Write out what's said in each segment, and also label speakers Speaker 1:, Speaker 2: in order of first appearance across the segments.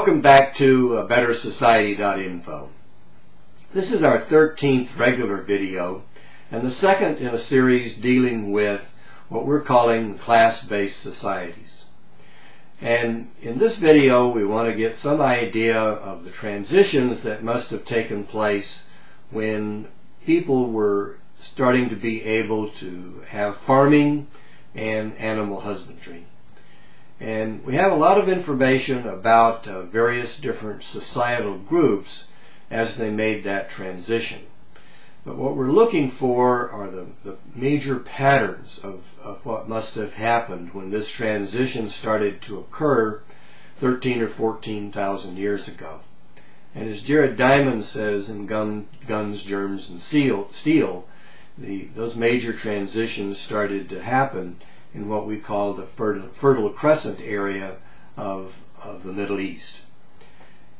Speaker 1: Welcome back to BetterSociety.info. This is our 13th regular video and the second in a series dealing with what we're calling class-based societies. And in this video we want to get some idea of the transitions that must have taken place when people were starting to be able to have farming and animal husbandry. And we have a lot of information about various different societal groups as they made that transition. But what we're looking for are the major patterns of what must have happened when this transition started to occur 13 or 14,000 years ago. And as Jared Diamond says in Guns, Germs, and Steel, those major transitions started to happen in what we call the Fertile Crescent area of the Middle East.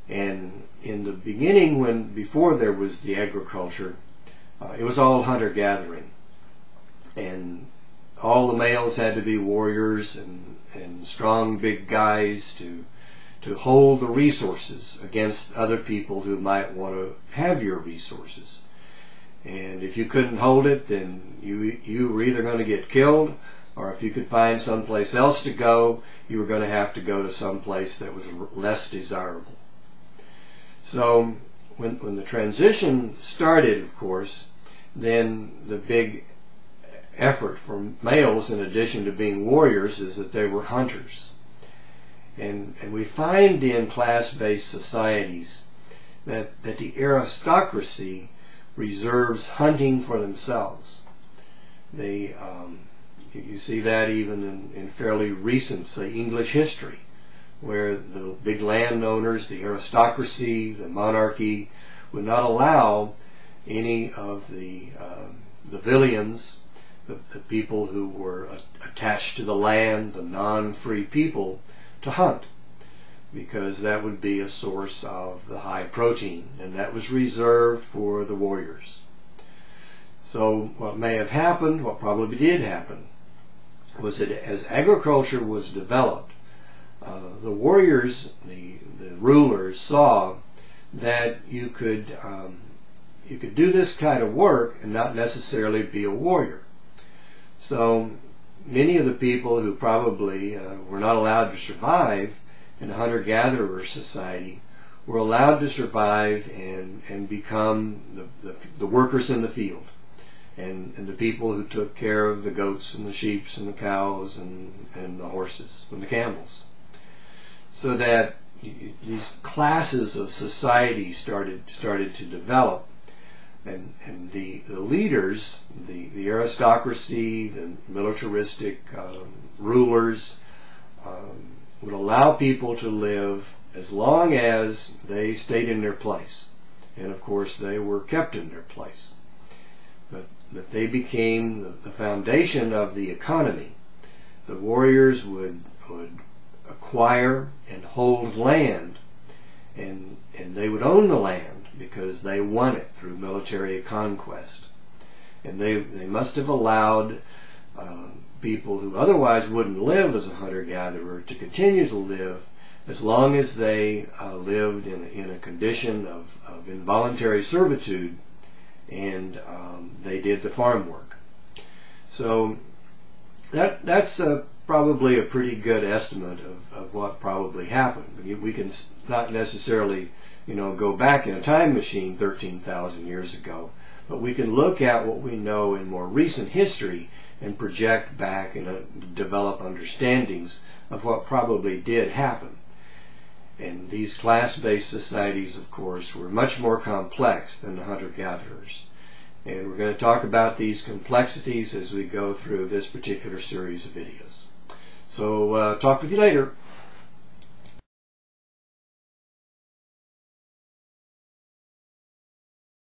Speaker 1: And in the beginning, before there was the agriculture, it was all hunter-gathering. And all the males had to be warriors and strong big guys to hold the resources against other people who might want to have your resources. And if you couldn't hold it, then you were either going to get killed, or if you could find someplace else to go, you were going to have to go to some place that was less desirable. So when the transition started, of course, then the big effort for males, in addition to being warriors, is that they were hunters. And we find in class-based societies that the aristocracy reserves hunting for themselves. You see that even in fairly recent, say, English history, where the big landowners, the aristocracy, the monarchy, would not allow any of the villeins, the people who were attached to the land, the non-free people, to hunt, because that would be a source of the high protein, and that was reserved for the warriors. So what may have happened, what probably did happen, was that as agriculture was developed, the warriors, the rulers, saw that you could do this kind of work and not necessarily be a warrior. So many of the people who probably were not allowed to survive in a hunter-gatherer society were allowed to survive and become the workers in the field. And the people who took care of the goats and the sheep and the cows and the horses and the camels. So that these classes of society started to develop, and the leaders, the aristocracy, the militaristic rulers, would allow people to live as long as they stayed in their place. And of course they were kept in their place. But they became the foundation of the economy. The warriors would acquire and hold land, and they would own the land because they won it through military conquest. And they must have allowed people who otherwise wouldn't live as a hunter-gatherer to continue to live as long as they lived in a condition of involuntary servitude, and they did the farm work. So that's probably a pretty good estimate of what probably happened. We can not necessarily, go back in a time machine 13,000 years ago, but we can look at what we know in more recent history and project back and develop understandings of what probably did happen. And these class-based societies, of course, were much more complex than the hunter-gatherers. And we're going to talk about these complexities as we go through this particular series of videos. So talk with you later.